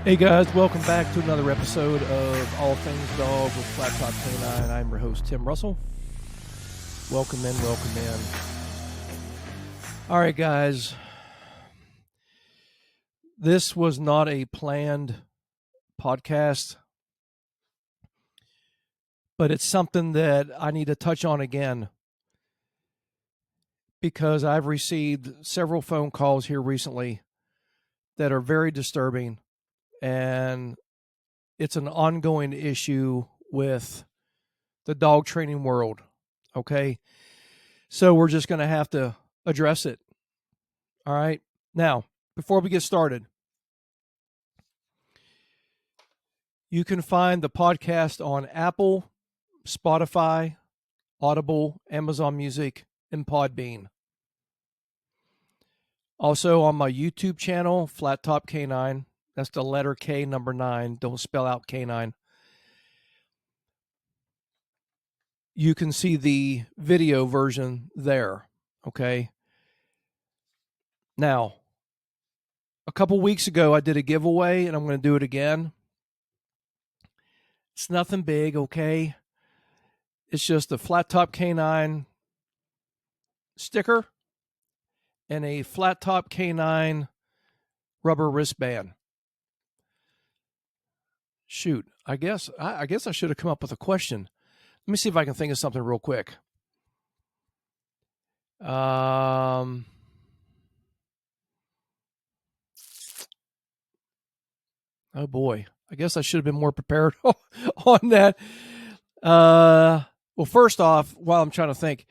Hey guys, welcome back to another episode of All Things Dog with FlatTop K9. I'm your host, Tim Russell. Welcome in, welcome in. All right, guys. This was not a planned podcast, but it's something that I need to touch on again because I've received several phone calls here recently that are very disturbing, and it's an ongoing issue with the dog training world. Okay. So we're just going to have to address it. All right. Now, before we get started, you can find the podcast on Apple, Spotify, Audible, Amazon Music, and Podbean. Also on my YouTube channel, FlatTop K9. That's the letter K, number 9. Don't spell out K9. You can see the video version there. Okay. Now, a couple weeks ago, I did a giveaway, and I'm going to do it again. It's nothing big, okay? It's just a FlatTop K9 sticker and a FlatTop K9 rubber wristband. Shoot, I guess I should have come up with a question. Let me see if I can think of something real quick. Oh boy, I guess I should have been more prepared on that. Well, first off, while I'm trying to think,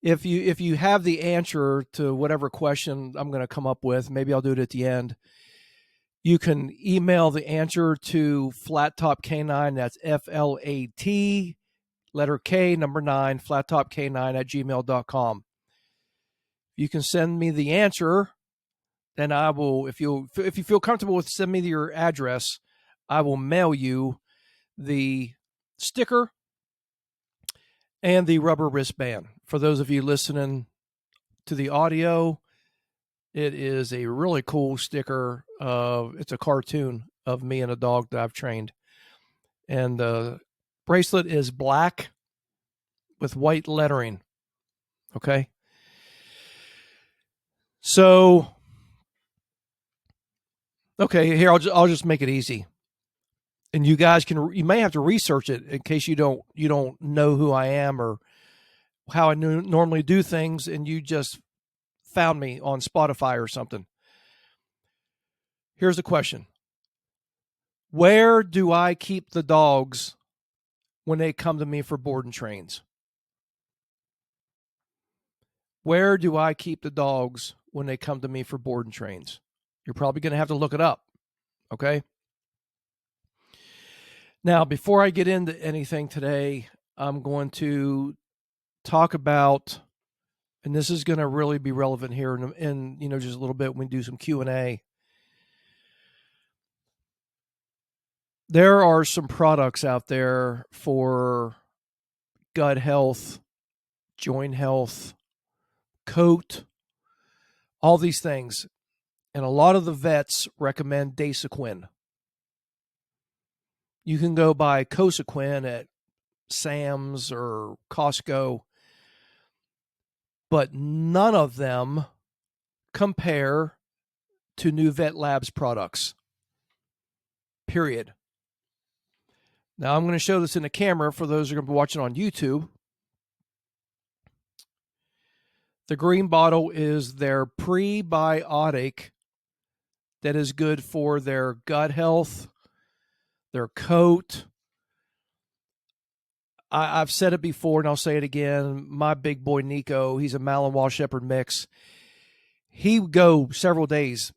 if you have the answer to whatever question I'm going to come up with, maybe I'll do it at the end. You can email the answer to FlatTop K9. That's FLAT, letter K, number 9, FlatTop K9 at gmail.com. You can send me the answer. Then I will, if you feel comfortable with send me your address, I will mail you the sticker and the rubber wristband. For those of you listening to the audio, it is a really cool sticker. It's a cartoon of me and a dog that I've trained. And the bracelet is black with white lettering. Okay. So, okay, here I'll just make it easy. And you guys you may have to research it in case you don't know who I am or how I normally do things, and you just found me on Spotify or something. Here's the question. Where do I keep the dogs when they come to me for board and trains? Where do I keep the dogs when they come to me for board and trains? You're probably going to have to look it up. Okay. Now, before I get into anything today, I'm going to talk about, and this is going to really be relevant here in just a little bit when we do some Q&A. There are some products out there for gut health, joint health, coat, all these things. And a lot of the vets recommend Dasequin. You can go buy Cosequin at Sam's or Costco, but none of them compare to New Vet Labs products. Period. Now I'm going to show this in the camera for those who are going to be watching on YouTube. The green bottle is their prebiotic that is good for their gut health, their coat. I've said it before and I'll say it again. My big boy Nico, he's a Malinois Shepherd mix. He would go several days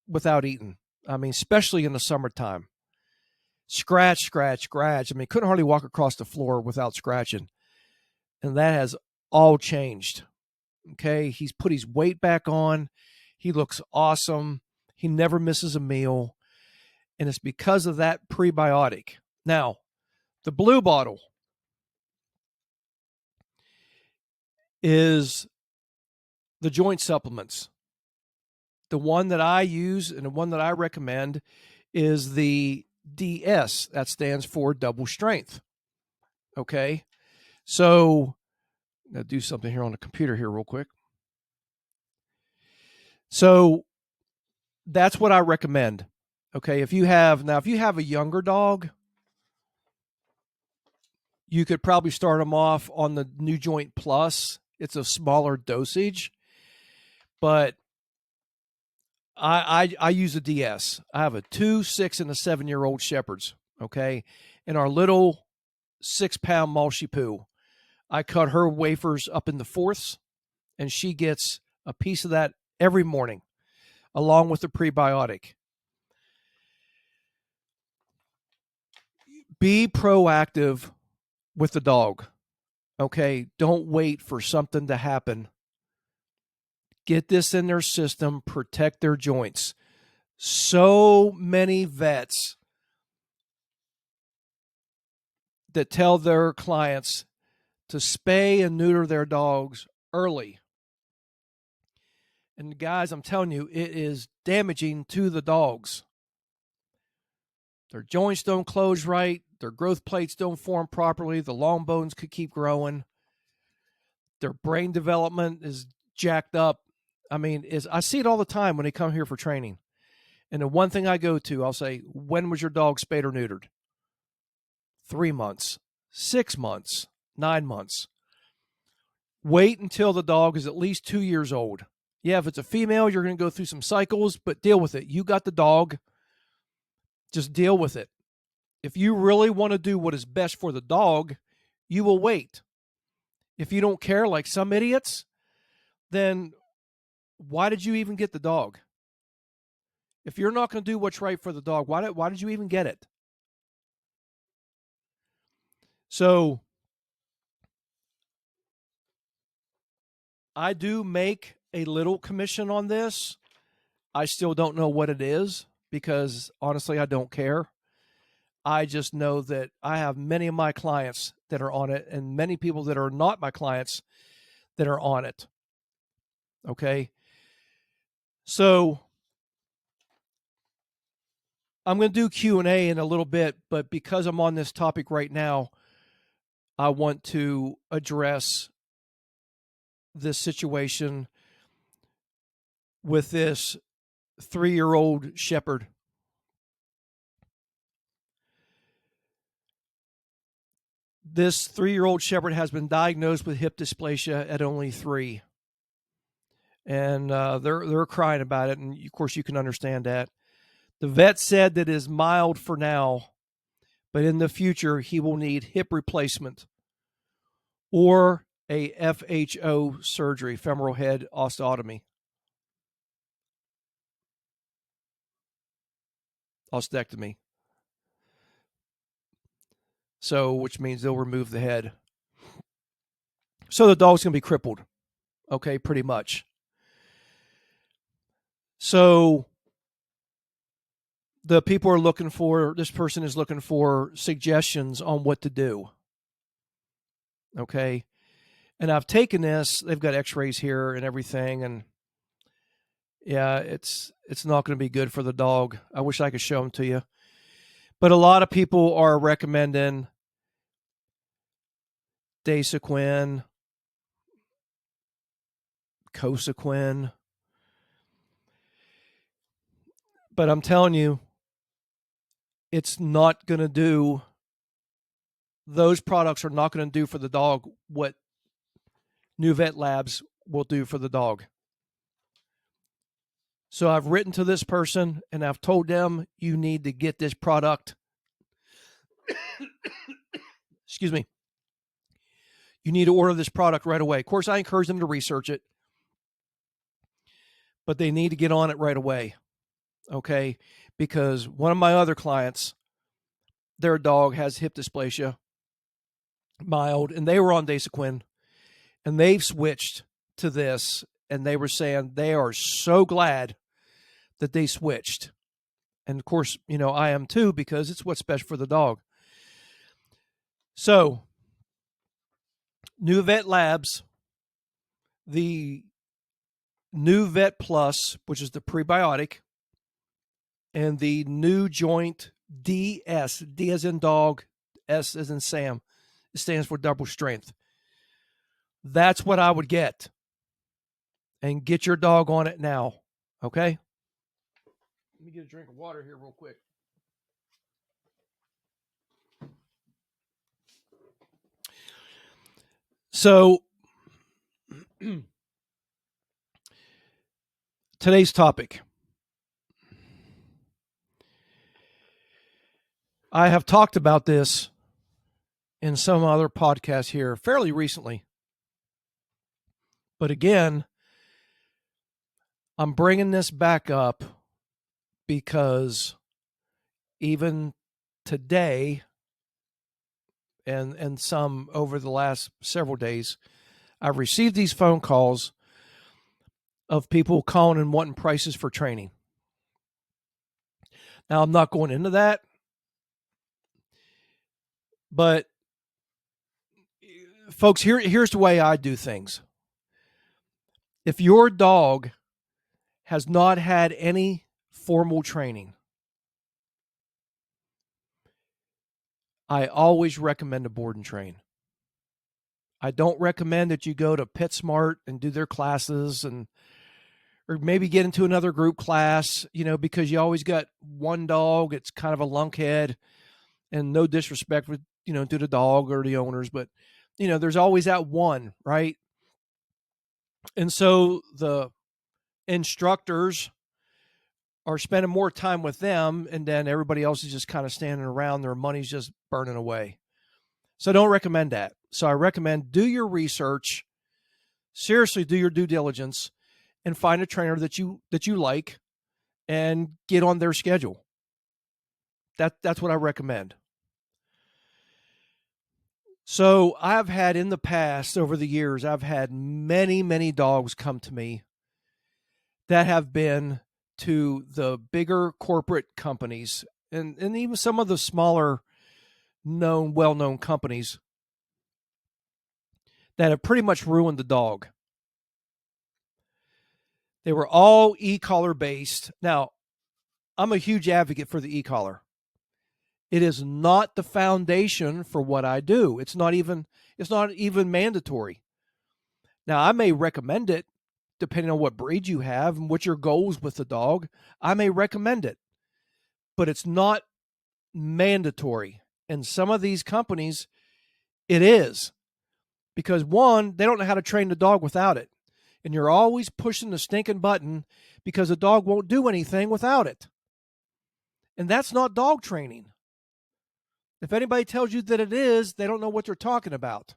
without eating. I mean, especially in the summertime. Scratch. I mean, couldn't hardly walk across the floor without scratching. And that has all changed. Okay. He's put his weight back on. He looks awesome. He never misses a meal. And it's because of that prebiotic. Now, the blue bottle is the joint supplements. The one that I use and the one that I recommend is the DS. That stands for double strength. Okay. So I'm going to do something here on the computer here real quick. So that's what I recommend. Okay. If you have a younger dog, you could probably start them off on the New Joint Plus. It's a smaller dosage, but I use a DS. I have a 2, 6, and a 7-year-old Shepherds. Okay. And our little 6-pound Malshipoo, I cut her wafers up into fourths, and she gets a piece of that every morning, along with the prebiotic. Be proactive with the dog. Okay. Don't wait for something to happen. Get this in their system, protect their joints. So many vets that tell their clients to spay and neuter their dogs early. And guys, I'm telling you, it is damaging to the dogs. Their joints don't close right. Their growth plates don't form properly. The long bones could keep growing. Their brain development is jacked up. I mean, I see it all the time when they come here for training. And the one thing I go to, I'll say, when was your dog spayed or neutered? 3 months, 6 months, 9 months. Wait until the dog is at least 2 years old. Yeah, if it's a female, you're going to go through some cycles, but deal with it. You got the dog. Just deal with it. If you really want to do what is best for the dog, you will wait. If you don't care, like some idiots, then why did you even get the dog? If you're not going to do what's right for the dog, why did you even get it? So I do make a little commission on this. I still don't know what it is because honestly, I don't care. I just know that I have many of my clients that are on it and many people that are not my clients that are on it. Okay. So I'm going to do Q&A in a little bit, but because I'm on this topic right now, I want to address this situation with this 3-year-old Shepherd. This 3-year-old Shepherd has been diagnosed with hip dysplasia at only 3. And they're crying about it, and of course you can understand that. The vet said that it is mild for now, but in the future he will need hip replacement or a FHO surgery, femoral head osteotomy. Ostectomy. So, which means they'll remove the head. So the dog's going to be crippled. Okay, pretty much. So the people are looking for, this person is looking for suggestions on what to do. Okay. And I've taken this, they've got x-rays here and everything. And yeah, it's not going to be good for the dog. I wish I could show them to you. But a lot of people are recommending Dasequin, Cosequin. But I'm telling you, it's not going to do, those products are not going to do for the dog what New Vet Labs will do for the dog. So I've written to this person and I've told them you need to get this product. Excuse me. You need to order this product right away. Of course, I encourage them to research it, but they need to get on it right away. Okay. Because one of my other clients, their dog has hip dysplasia, mild, and they were on Dasequin, and they've switched to this, and they were saying they are so glad that they switched. And of course, you know, I am too, because it's what's best for the dog. So, New Vet Labs, the New Vet Plus, which is the prebiotic, and the new joint DS, D as in dog, S as in Sam, it stands for double strength. That's what I would get. And get your dog on it now. Okay? Let me get a drink of water here real quick. So, today's topic. I have talked about this in some other podcasts here fairly recently. But again, I'm bringing this back up because even today and some over the last several days, I've received these phone calls of people calling and wanting prices for training. Now, I'm not going into that, but folks, here's the way I do things. If your dog has not had any formal training, I always recommend a board and train. I don't recommend that you go to PetSmart and do their classes or maybe get into another group class, because you always got one dog. It's kind of a lunkhead, and no disrespect with, to the dog or the owners, but there's always that one, right? And so the instructors are spending more time with them, and then everybody else is just kind of standing around. Their money's just burning away. So I don't recommend that. So I recommend do your research, seriously do your due diligence, and find a trainer that you like and get on their schedule. That's what I recommend. So I've had in the past, over the years, I've had many, many dogs come to me that have been to the bigger corporate companies and even some of the smaller well-known companies that have pretty much ruined the dog. They were all e-collar based. Now, I'm a huge advocate for the e-collar. It is not the foundation for what I do. It's not even mandatory. Now, I may recommend it depending on what breed you have and what your goals with the dog. I may recommend it, but it's not mandatory. And some of these companies, it is, because one, they don't know how to train the dog without it. And you're always pushing the stinking button because the dog won't do anything without it. And that's not dog training. If anybody tells you that it is, they don't know what they're talking about.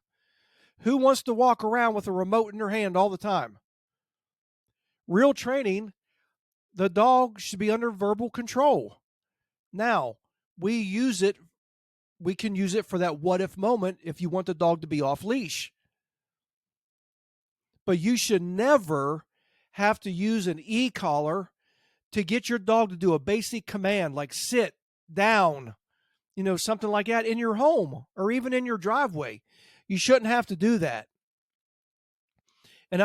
Who wants to walk around with a remote in their hand all the time? Real training, the dog should be under verbal control. Now, we can use it for that what if moment if you want the dog to be off leash. But you should never have to use an e-collar to get your dog to do a basic command like sit, down, something like that in your home or even in your driveway. You shouldn't have to do that. And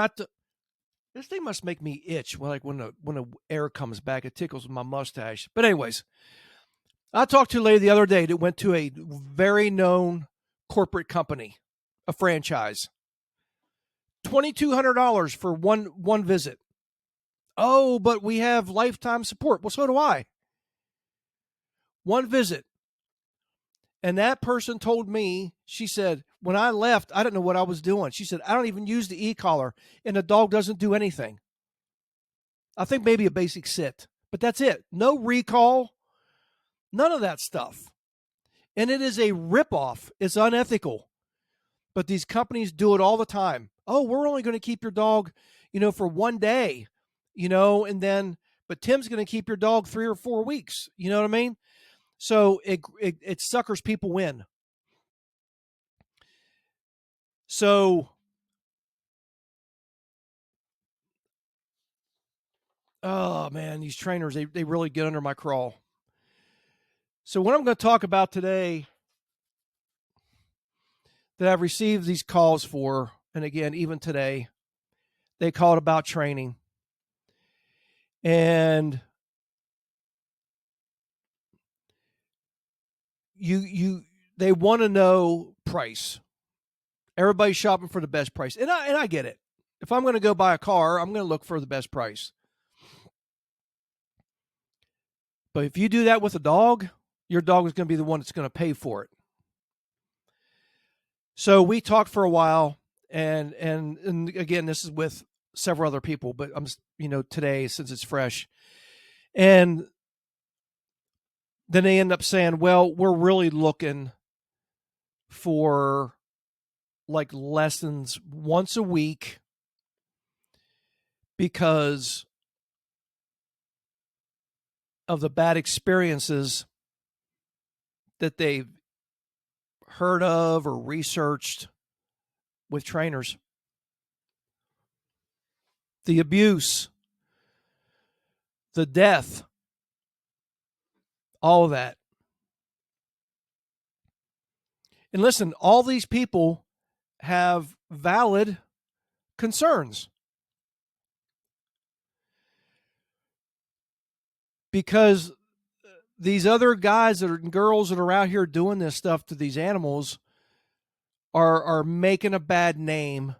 this thing must make me itch when the air comes back. It tickles my mustache. But anyways, I talked to a lady the other day that went to a very known corporate company, a franchise. $2,200 for one visit. Oh, but we have lifetime support. Well, so do I. One visit. And that person told me, she said, when I left, I didn't know what I was doing. She said, I don't even use the e-collar, and the dog doesn't do anything. I think maybe a basic sit, but that's it. No recall, none of that stuff. And it is a ripoff. It's unethical. But these companies do it all the time. Oh, we're only going to keep your dog, for one day, but Tim's going to keep your dog 3 or 4 weeks. You know what I mean? So it suckers people in. So, oh man, these trainers, they really get under my crawl. So what I'm going to talk about today that I've received these calls for, and again, even today, they called about training. And they want to know price. Everybody's shopping for the best price. And I get it. If I'm going to go buy a car, I'm going to look for the best price. But if you do that with a dog, your dog is going to be the one that's going to pay for it. So we talked for a while, and again, this is with several other people, but I'm, today, since it's fresh. And then they end up saying, well, we're really looking for like lessons once a week because of the bad experiences that they've heard of or researched with trainers. The abuse, the death, all of that. And listen, all these people have valid concerns. Because these other guys and girls that are out here doing this stuff to these animals are making a bad name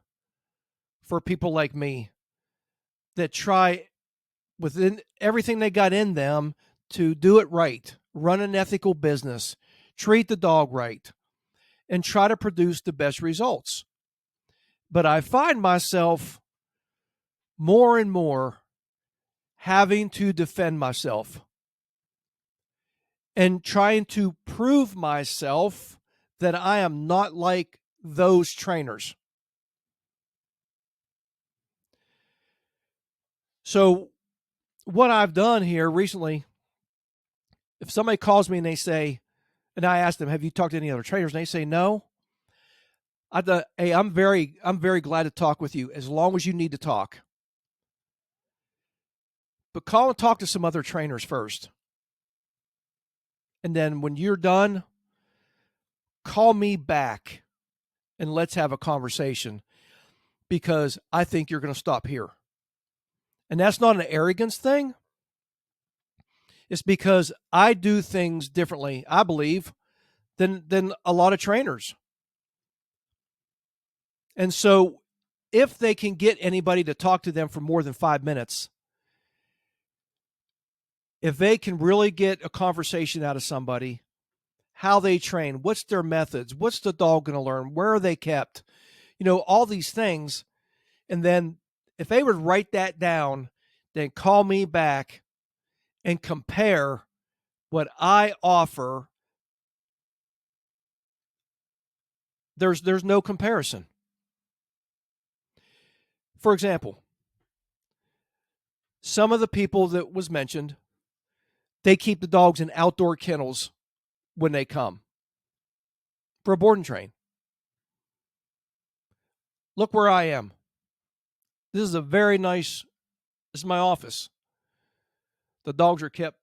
for people like me that try within everything they got in them to do it right, run an ethical business, treat the dog right, and try to produce the best results. But I find myself more and more having to defend myself and trying to prove myself that I am not like those trainers. So what I've done here recently, if somebody calls me and they say, and I ask them, have you talked to any other trainers? And they say no. Hey, I'm very glad to talk with you as long as you need to talk. But call and talk to some other trainers first. And then when you're done, call me back and let's have a conversation because I think you're going to stop here. And that's not an arrogance thing. It's because I do things differently, I believe, than a lot of trainers. And so if they can get anybody to talk to them for more than 5 minutes, if they can really get a conversation out of somebody, how they train, what's their methods, what's the dog going to learn, where are they kept, all these things. And then if they would write that down, then call me back and compare what I offer, there's no comparison. For example, some of the people that was mentioned, they keep the dogs in outdoor kennels when they come for a board and train. Look where I am. This is this is my office. The dogs are kept,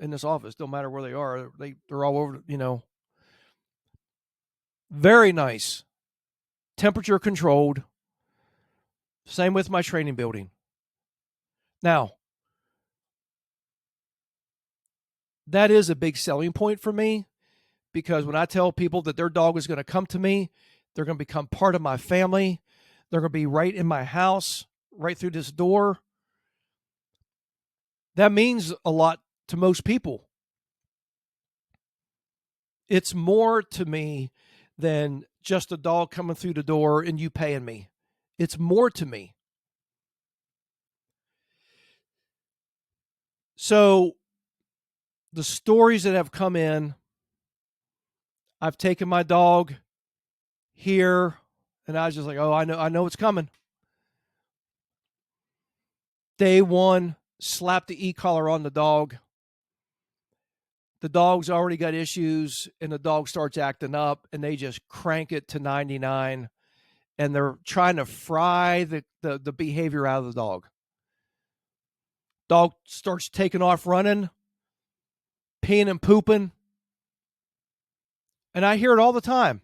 in this office. Don't matter where they are. They're all over, Very nice. Temperature controlled. Same with my training building. Now, that is a big selling point for me because when I tell people that their dog is going to come to me, they're going to become part of my family. They're going to be right in my house, right through this door. That means a lot to most people. It's more to me than just a dog coming through the door and you paying me. It's more to me. So the stories that have come in, I've taken my dog here and I was just like, oh, I know it's coming. Day one, slap the e-collar on the dog. The dog's already got issues and the dog starts acting up and they just crank it to 99 and they're trying to fry the behavior out of the dog. Dog starts taking off running, peeing and pooping. And I hear it all the time.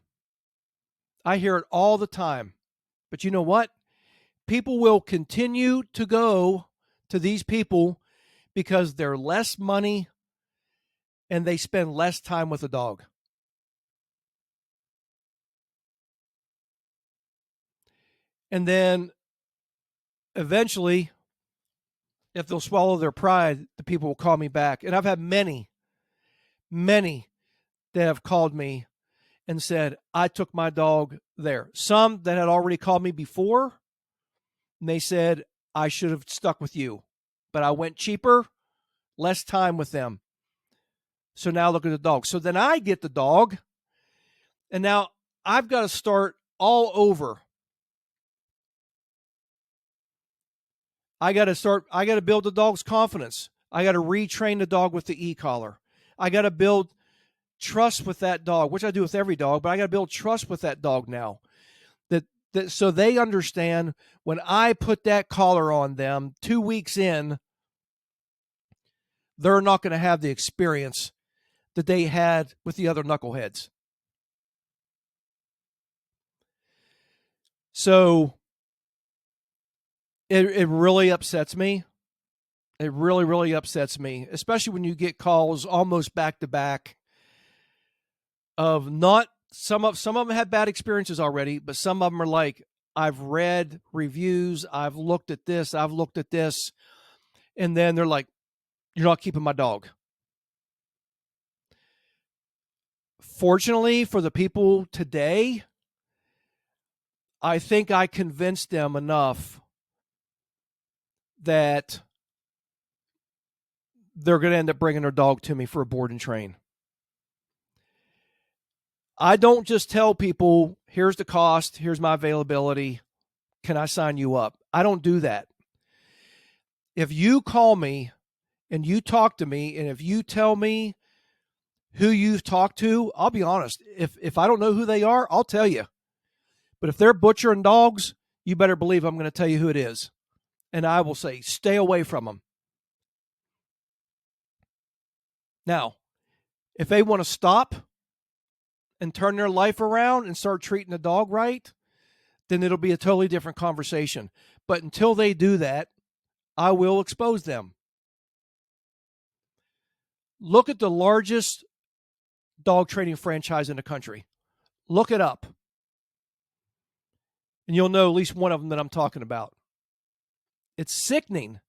But you know what? People will continue to go to these people because they're less money and they spend less time with the dog. And then eventually, if they'll swallow their pride, the people will call me back. And I've had many that have called me and said, I took my dog there. Some that had already called me before, and they said, I should have stuck with you, but I went cheaper, less time with them. So now look at the dog. So then I get the dog, and now I've got to start all over. I got to build the dog's confidence. I got to retrain the dog with the e-collar. I got to build trust with that dog, which I do with every dog, but I got to build trust with that dog now. That so they understand when I put that collar on them 2 weeks in, they're not going to have the experience that they had with the other knuckleheads. So it really upsets me. It really, really upsets me, especially when you get calls almost back to back of not some of them had bad experiences already, but some of them are like, I've read reviews, I've looked at this, and then they're like, you're not keeping my dog. Fortunately for the people today, I think I convinced them enough that they're going to end up bringing their dog to me for a board and train. I don't just tell people, here's the cost, here's my availability, can I sign you up? I don't do that. If you call me and you talk to me, and if you tell me who you've talked to, I'll be honest. If I don't know who they are, I'll tell you. But if they're butchering dogs, you better believe I'm going to tell you who it is. And I will say, stay away from them. Now, if they want to stop and turn their life around and start treating the dog right, then it'll be a totally different conversation. But until they do that, I will expose them. Look at the largest dog training franchise in the country. Look it up. And you'll know at least one of them that I'm talking about. It's sickening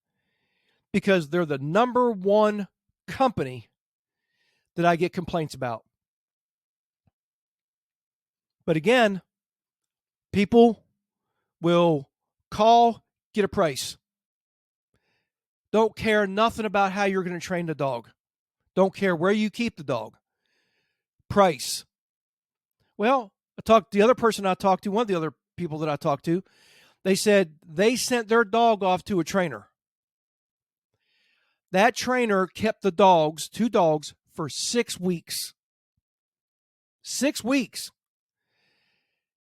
because they're the number one company that I get complaints about. But again, people will call, get a price. Don't care nothing about how you're going to train the dog. Don't care where you keep the dog. Price. Well, the other person I talked to, one of the other people that I talked to, they said they sent their dog off to a trainer. That trainer kept the dogs, 2 dogs, for 6 weeks. 6 weeks.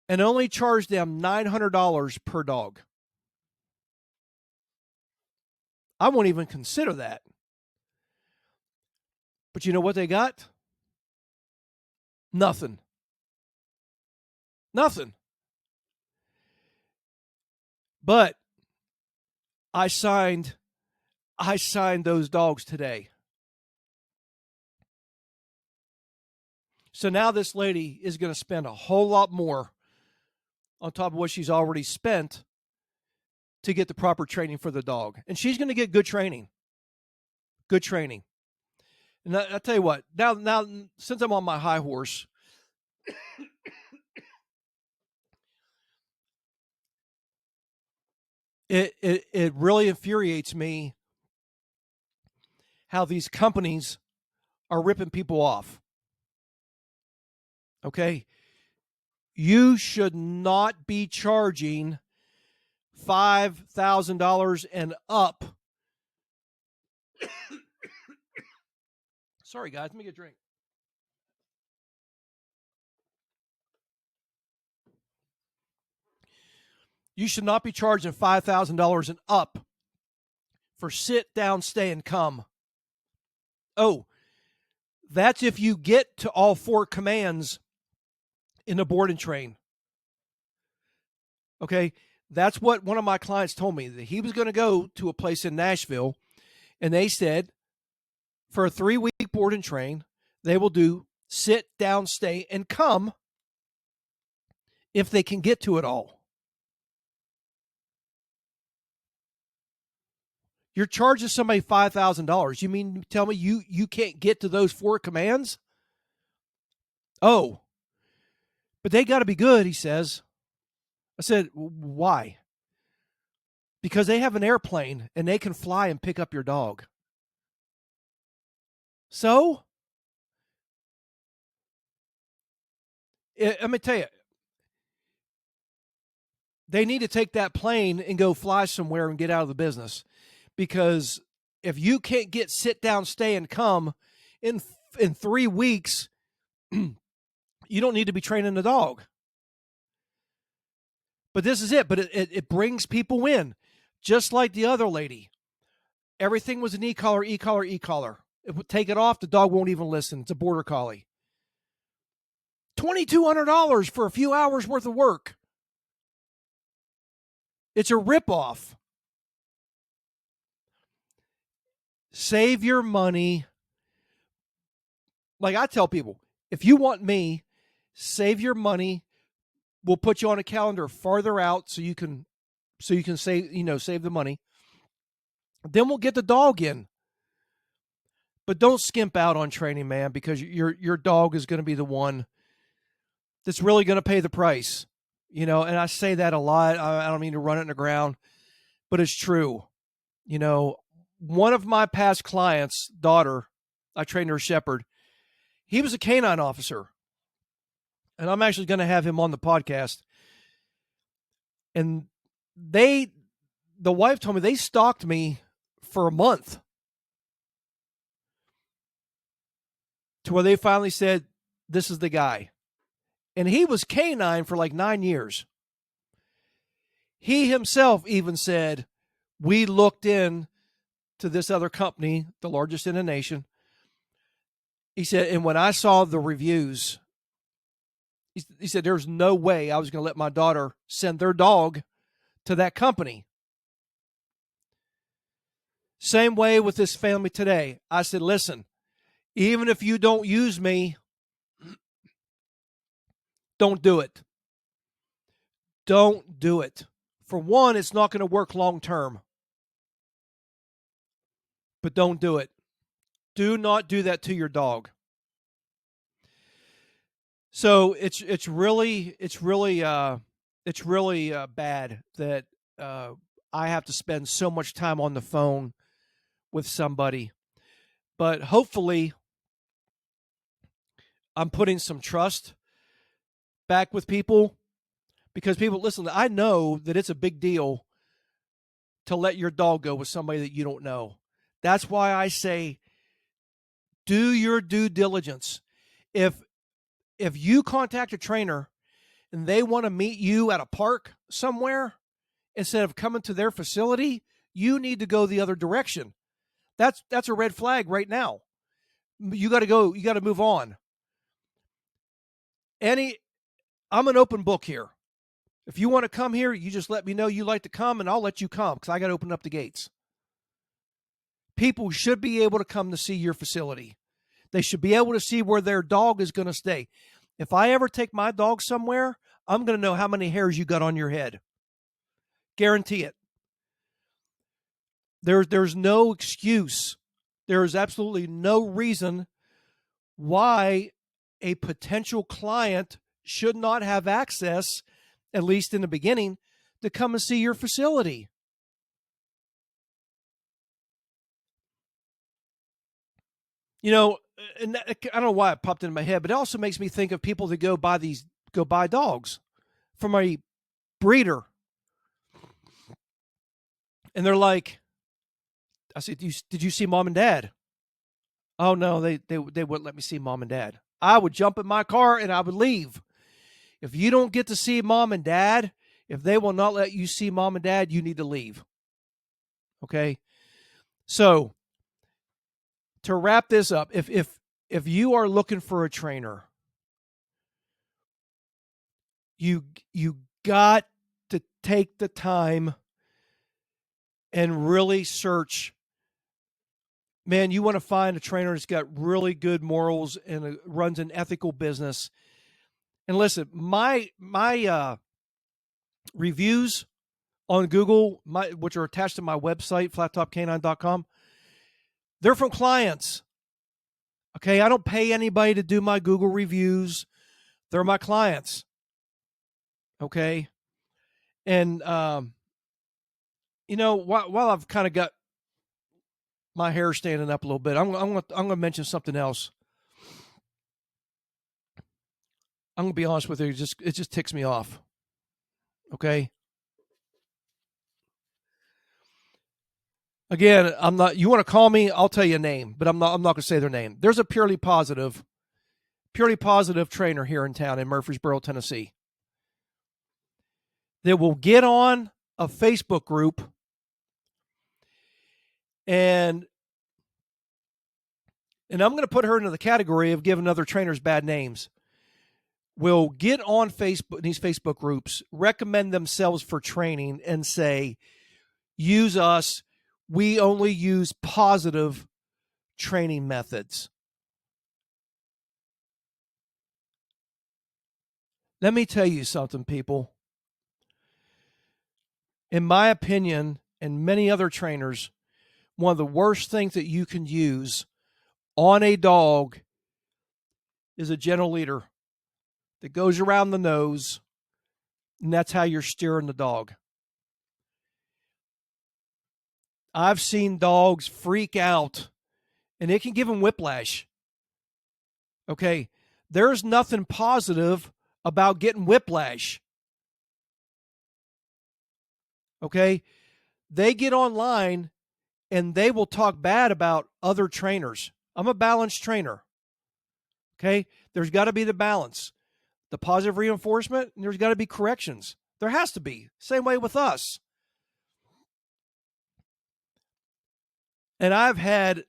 And only charged them $900 per dog. I won't even consider that. But you know what they got? Nothing. Nothing. But I signed those dogs today. So now this lady is going to spend a whole lot more on top of what she's already spent to get the proper training for the dog. And she's going to get good training. Good training. And I'll tell you what, now since I'm on my high horse, it really infuriates me how these companies are ripping people off. Okay? You should not be charging $5,000 and up. Sorry, guys. Let me get a drink. You should not be charging $5,000 and up for sit, down, stay, and come. Oh, that's if you get to all 4 commands in the board and train. Okay? That's what one of my clients told me, that he was going to go to a place in Nashville, and they said, for a 3-week board and train, They will do sit, down, stay, and come if they can get to it all. You're charging somebody $5,000. You mean tell me you can't get to those 4 commands? Oh, but they got to be good, he says. I said, why? Because they have an airplane and they can fly and pick up your dog. So, let me tell you, they need to take that plane and go fly somewhere and get out of the business. Because if you can't get sit down, stay, and come in 3 weeks, you don't need to be training the dog. But this is it. But it brings people in, just like the other lady. Everything was an e-collar, e-collar, e-collar. It would take it off, the dog won't even listen. It's a border collie. $2,200 for a few hours worth of work. It's a ripoff. Save your money. Like I tell people, if you want me, save your money. We'll put you on a calendar farther out so you can save the money. Then we'll get the dog in. But don't skimp out on training, man, because your dog is going to be the one that's really going to pay the price. And I say that a lot. I don't mean to run it in the ground, but it's true. One of my past clients' daughter, I trained her shepherd. He was a canine officer. And I'm actually going to have him on the podcast. And the wife told me they stalked me for a month to where they finally said, this is the guy. And he was canine for like 9 years. He himself even said, we looked in to this other company, the largest in the nation. He said, and when I saw the reviews, he said, there's no way I was going to let my daughter send their dog to that company. Same way with this family today. I said, listen, even if you don't use me, don't do it. Don't do it. For one, it's not going to work long term. But don't do it. Do not do that to your dog. So it's really bad that I have to spend so much time on the phone with somebody. But hopefully, I'm putting some trust back with people, because people, listen, I know that it's a big deal to let your dog go with somebody that you don't know. That's why I say, do your due diligence. If you contact a trainer and they want to meet you at a park somewhere instead of coming to their facility, you need to go the other direction. That's a red flag right now. You got to go. You got to move on. I'm an open book here. If you want to come here, you just let me know you like to come, and I'll let you come, because I got to open up the gates. People should be able to come to see your facility. They should be able to see where their dog is going to stay. If I ever take my dog somewhere, I'm going to know how many hairs you got on your head. Guarantee it. There's no excuse. There is absolutely no reason why a potential client should not have access, at least in the beginning, to come and see your facility. And I don't know why it popped into my head, but it also makes me think of people that go buy dogs from a breeder. And they're like, I said, did you see mom and dad? Oh, no, they wouldn't let me see mom and dad. I would jump in my car and I would leave. If you don't get to see mom and dad, if they will not let you see mom and dad, you need to leave. Okay? So, to wrap this up, if you are looking for a trainer, you got to take the time and really search man, you want to find a trainer that's got really good morals and runs an ethical business. And listen, my reviews on Google, which are attached to my website, flattopk9.com, they're from clients. Okay, I don't pay anybody to do my Google reviews. They're my clients. Okay, and while I've kind of got my hair standing up a little bit, I'm gonna mention something else. I'm gonna be honest with you. It just ticks me off. Okay. Again, I'm not. You want to call me? I'll tell you a name, but I'm not. I'm not gonna say their name. There's a purely positive trainer here in town in Murfreesboro, Tennessee, that will get on a Facebook group and I'm going to put her into the category of giving other trainers bad names. Will get on Facebook, these Facebook groups, recommend themselves for training, and say, "Use us. We only use positive training methods." Let me tell you something, people. In my opinion, and many other trainers, one of the worst things that you can use on a dog is a gentle leader that goes around the nose, and that's how you're steering the dog. I've seen dogs freak out, and it can give them whiplash. Okay, there's nothing positive about getting whiplash. Okay, they get online and they will talk bad about other trainers. I'm a balanced trainer. Okay, there's got to be the balance, the positive reinforcement, and there's got to be corrections. There has to be. Same way with us. And I've had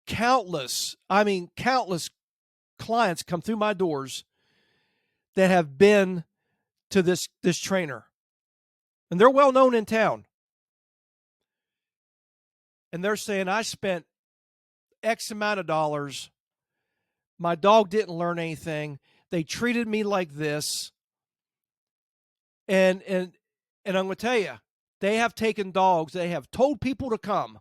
countless clients come through my doors that have been to this trainer. And they're well known in town. And they're saying, I spent X amount of dollars. My dog didn't learn anything. They treated me like this. And I'm going to tell you, they have taken dogs. They have told people to come.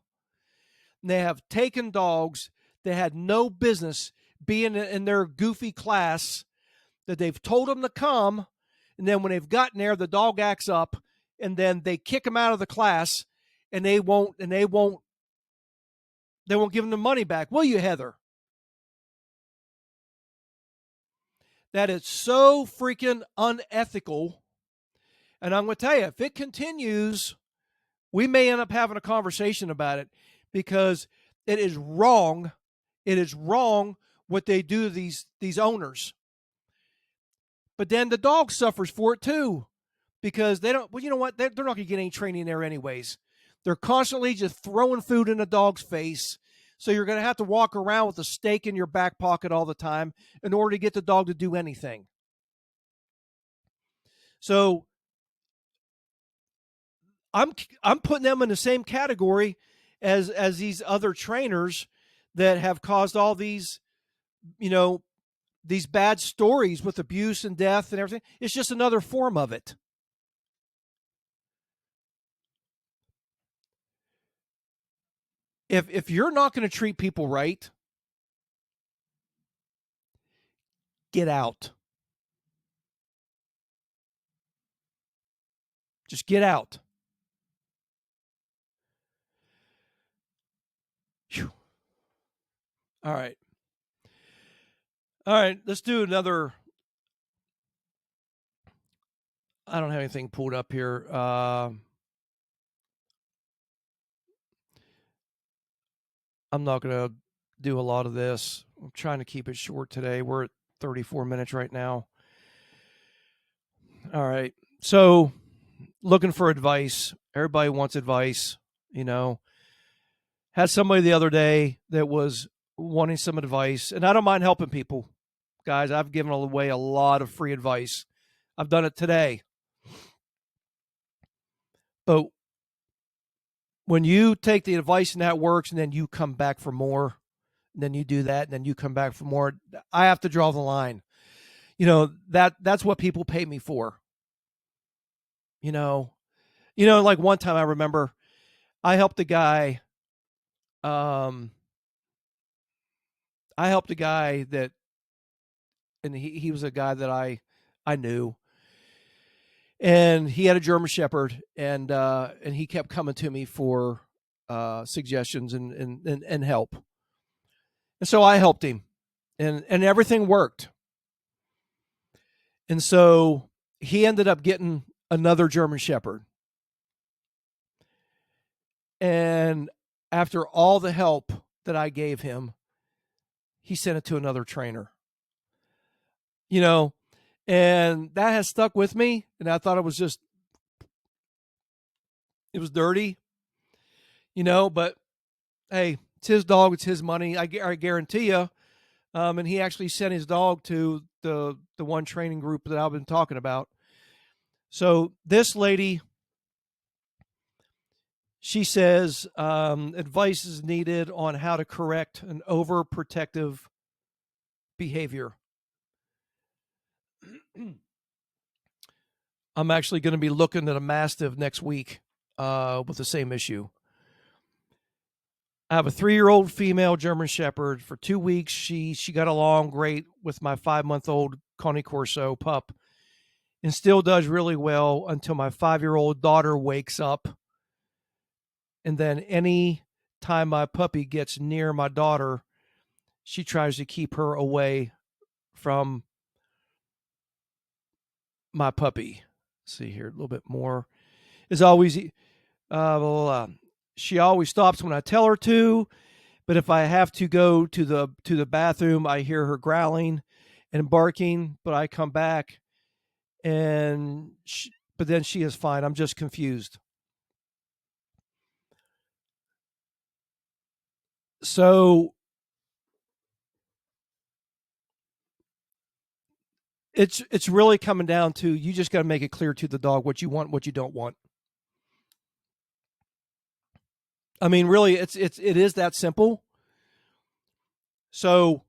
They have taken dogs that had no business being in their goofy class, that they've told them to come. And then when they've gotten there, the dog acts up, and then they kick them out of the class, and they won't give them the money back. Will you, Heather? That is so freaking unethical. And I'm going to tell you, if it continues, we may end up having a conversation about it, because it is wrong. It is wrong what they do to these owners. But then the dog suffers for it too, because they don't. Well, you know what? They're not going to get any training there anyways. They're constantly just throwing food in the dog's face. So you're going to have to walk around with a steak in your back pocket all the time in order to get the dog to do anything. So I'm putting them in the same category as these other trainers that have caused all these, these bad stories with abuse and death and everything. It's just another form of it. If you're not going to treat people right, get out. Just get out. Whew. All right. All right. Let's do another. I don't have anything pulled up here. I'm not going to do a lot of this. I'm trying to keep it short today. We're at 34 minutes right now. All right. So, looking for advice. Everybody wants advice, Had somebody the other day that was wanting some advice, and I don't mind helping people. Guys, I've given away a lot of free advice. I've done it today. But when you take the advice and that works, and then you come back for more, and then you do that, and then you come back for more, I have to draw the line. That's what people pay me for. Like one time I remember I helped a guy. Um, I helped a guy that, and he was a guy that I knew, and he had a German Shepherd, and he kept coming to me for suggestions and help, and so I helped him, and everything worked, and so he ended up getting another German Shepherd, and after all the help that I gave him, he sent it to another trainer. You know, and that has stuck with me, and I thought it was dirty, but hey, it's his dog, it's his money. I guarantee you. And he actually sent his dog to the one training group that I've been talking about. So this lady, she says advice is needed on how to correct an overprotective behavior. I'm actually going to be looking at a Mastiff next week with the same issue. I have a 3-year-old female German Shepherd. For 2 weeks, she got along great with my 5-month-old Corso pup, and still does really well until my 5-year-old daughter wakes up. And then any time my puppy gets near my daughter, she tries to keep her away from my puppy. Let's see here a little bit more. Is always she always stops when I tell her to, but if I have to go to the bathroom, I hear her growling and barking, but I come back but then she is fine. I'm just confused. So it's really coming down to, you just got to make it clear to the dog what you want, what you don't want. I mean, really, it is that simple. So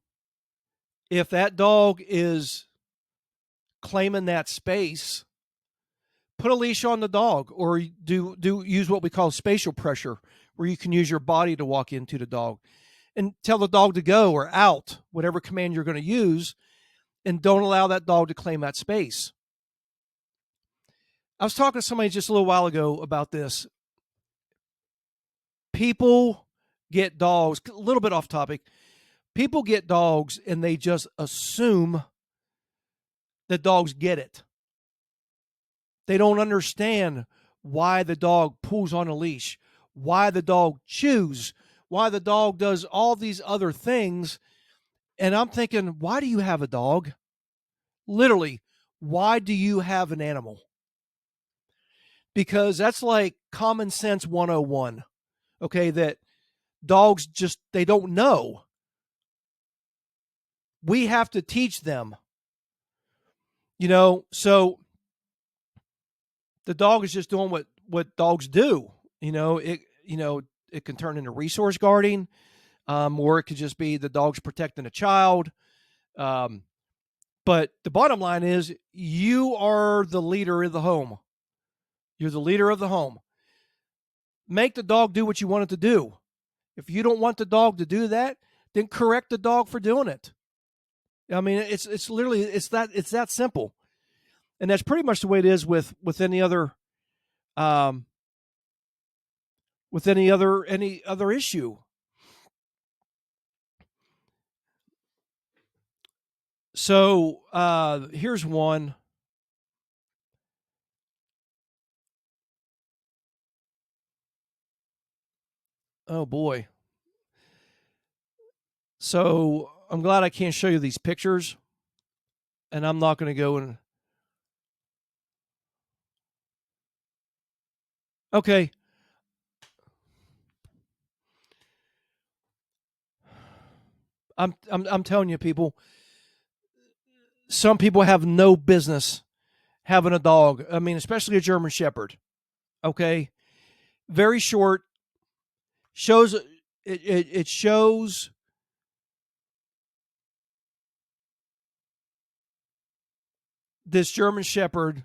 if that dog is claiming that space, put a leash on the dog, or do use what we call spatial pressure, where you can use your body to walk into the dog and tell the dog to go or out, whatever command you're going to use, and don't allow that dog to claim that space. I was talking to somebody just a little while ago about this. People get dogs, a little bit off topic. People get dogs and they just assume that dogs get it. They don't understand why the dog pulls on a leash, why the dog chews, why the dog does all these other things. And I'm thinking, why do you have a dog? Literally, why do you have an animal? Because that's like common sense 101. Okay, that dogs just, they don't know. We have to teach them. So the dog is just doing what dogs do. It can turn into resource guarding, or it could just be the dog's protecting a child. But the bottom line is, you are the leader of the home. You're the leader of the home. Make the dog do what you want it to do. If you don't want the dog to do that, then correct the dog for doing it. I mean, it's literally, it's that simple. And that's pretty much the way it is with any other any other issue. So here's one. Oh boy. So I'm glad I can't show you these pictures, and I'm not going to go and. Okay. I'm telling you, people. Some people have no business having a dog. I mean, especially a German Shepherd. Okay, very short, Shows it shows this German Shepherd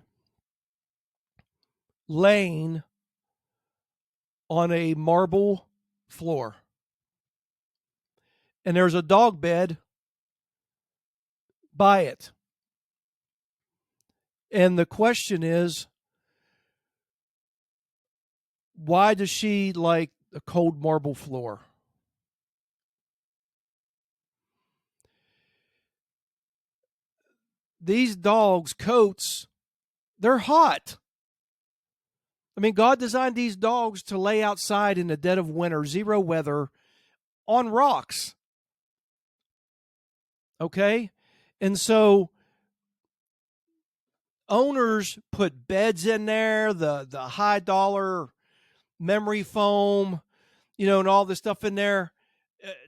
laying on a marble floor. And there's a dog bed by it. And the question is, why does she like a cold marble floor? These dogs' coats, they're hot. I mean, God designed these dogs to lay outside in the dead of winter, zero weather, on rocks. Okay? And so owners put beds in there, the high dollar memory foam, and all this stuff in there.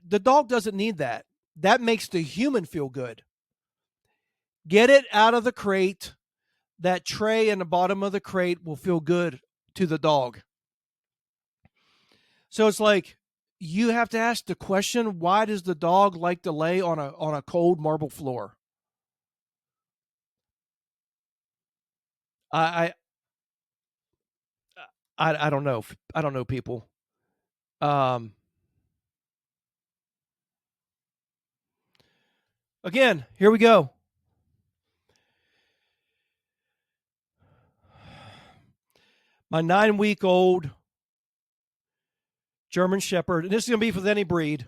The dog doesn't need that. That makes the human feel good. Get it out of the crate. That tray in the bottom of the crate will feel good to the dog. So it's like you have to ask the question, why does the dog like to lay on a cold marble floor? I I don't know. I don't know people. Um Again, here we go. My 9-week-old German Shepherd, and this is going to be with any breed,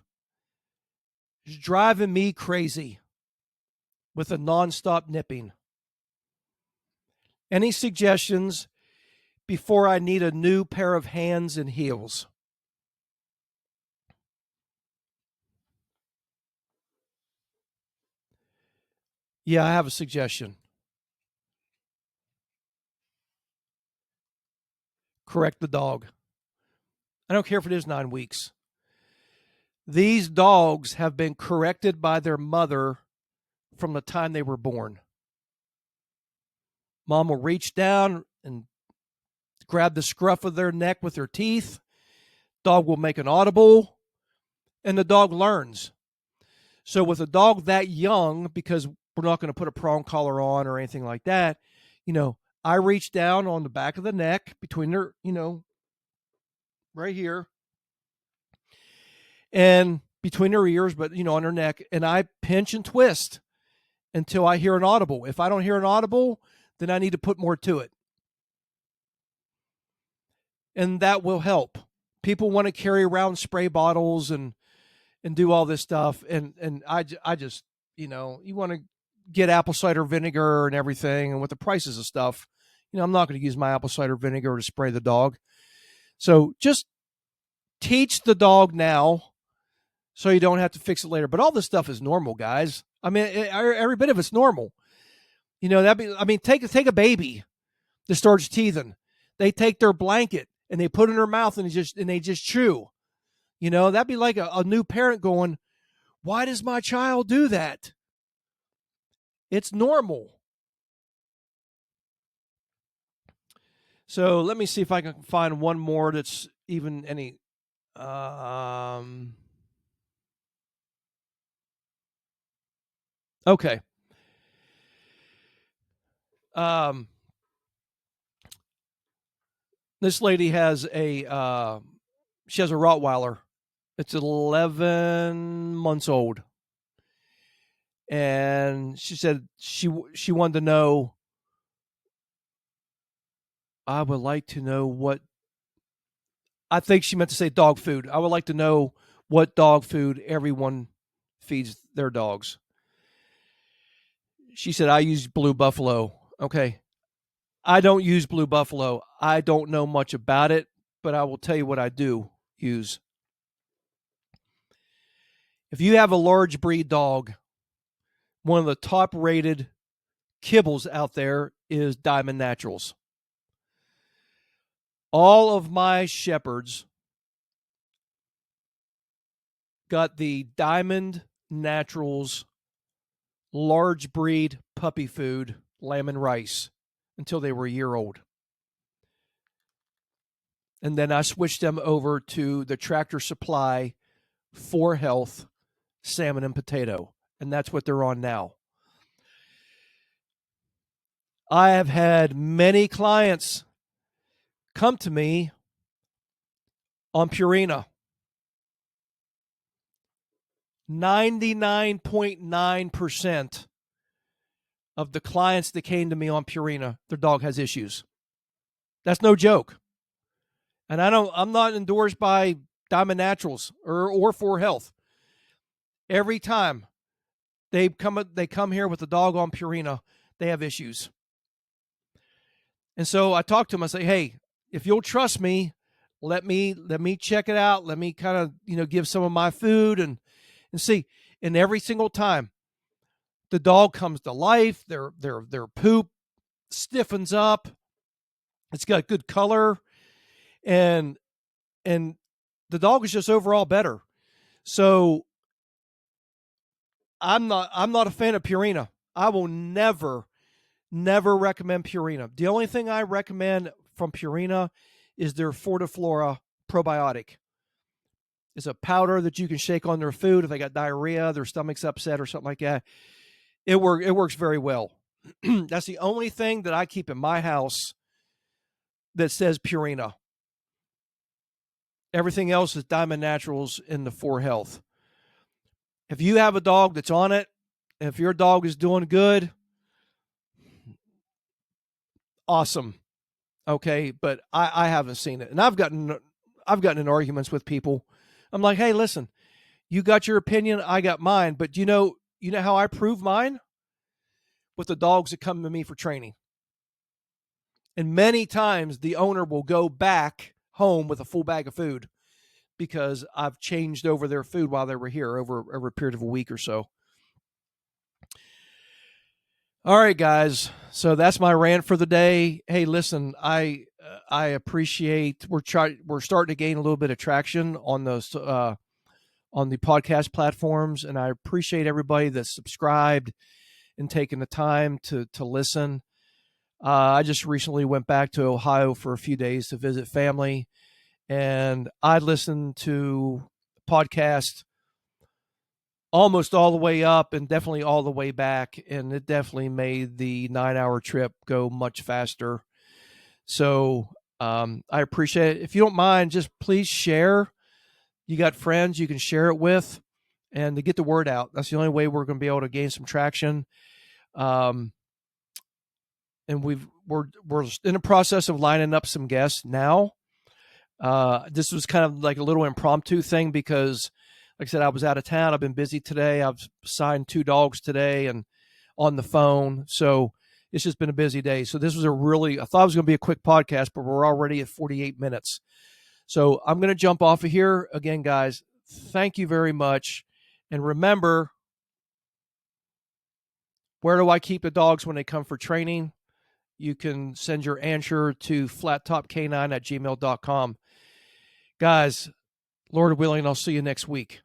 is driving me crazy with a nonstop nipping. Any suggestions before I need a new pair of hands and heels? Yeah, I have a suggestion. Correct the dog. I don't care if it is 9 weeks. These dogs have been corrected by their mother from the time they were born. Mom will reach down and grab the scruff of their neck with her teeth. Dog will make an audible, and the dog learns. So with a dog that young, because we're not going to put a prong collar on or anything like that, I reach down on the back of the neck between their, right here, and between their ears, but on her neck, and I pinch and twist until I hear an audible. If I don't hear an audible, then I need to put more to it. And that will help. People want to carry around spray bottles and do all this stuff, and I just, you want to get apple cider vinegar and everything, and with the prices of stuff, I'm not going to use my apple cider vinegar to spray the dog. So just teach the dog now so you don't have to fix it later. But all this stuff is normal, guys. I mean, every bit of it's normal. Take a baby that starts teething. They take their blanket and they put it in their mouth and they just chew. That'd be like a new parent going, why does my child do that? It's normal. So let me see if I can find one more that's even any. Okay. This lady has she has a Rottweiler. It's 11 months old, and she said she wanted to know. I would like to know what. I think she meant to say dog food. I would like to know what dog food everyone feeds their dogs. She said, I use Blue Buffalo. Okay. I don't use Blue Buffalo. I don't know much about it, but I will tell you what I do use. If you have a large breed dog, one of the top rated kibbles out there is Diamond Naturals. All of my shepherds got the Diamond Naturals large breed puppy food, lamb and rice, until they were a year old. And then I switched them over to the Tractor Supply 4Health salmon and potato. And that's what they're on now. I have had many clients come to me on Purina. 99.9% of the clients that came to me on Purina, their dog has issues. That's no joke. And I'm not endorsed by Diamond Naturals or 4Health. Every time they come here with a dog on Purina, they have issues. And so I talk to them. I say, hey, if you'll trust me, let me check it out. Let me kind of give some of my food and see. And every single time, the dog comes to life. Their poop stiffens up. It's got good color, and the dog is just overall better. So I'm not a fan of Purina. I will never recommend Purina. The only thing I recommend from Purina is their Fortiflora probiotic. It's a powder that you can shake on their food if they got diarrhea, their stomach's upset or something like that. It works very well. That's the only thing that I keep in my house that says Purina. Everything else is Diamond Naturals in the 4Health. If you have a dog that's on it, if your dog is doing good, awesome. Okay, but I haven't seen it. And I've gotten in arguments with people. I'm like, hey, listen, you got your opinion, I got mine, but you know how I prove mine? With the dogs that come to me for training. And many times the owner will go back home with a full bag of food because I've changed over their food while they were here over a period of a week or so. All right, guys. So that's my rant for the day. Hey, listen, I appreciate we're starting to gain a little bit of traction on those on the podcast platforms, and I appreciate everybody that's subscribed and taking the time to listen. I just recently went back to Ohio for a few days to visit family, and I listened to podcasts almost all the way up and definitely all the way back, and it definitely made the 9-hour trip go much faster. So I appreciate it. If you don't mind, just please share. You got friends you can share it with, and to get the word out. That's the only way we're going to be able to gain some traction. And we're in the process of lining up some guests now. This was kind of like a little impromptu thing because, like I said, I was out of town. I've been busy today. I've signed 2 dogs today and on the phone. So it's just been a busy day. So this was I thought it was going to be a quick podcast, but we're already at 48 minutes. So I'm going to jump off of here. Again, guys, thank you very much. And remember, where do I keep the dogs when they come for training? You can send your answer to FlatTop K9 at gmail.com. Guys, Lord willing, I'll see you next week.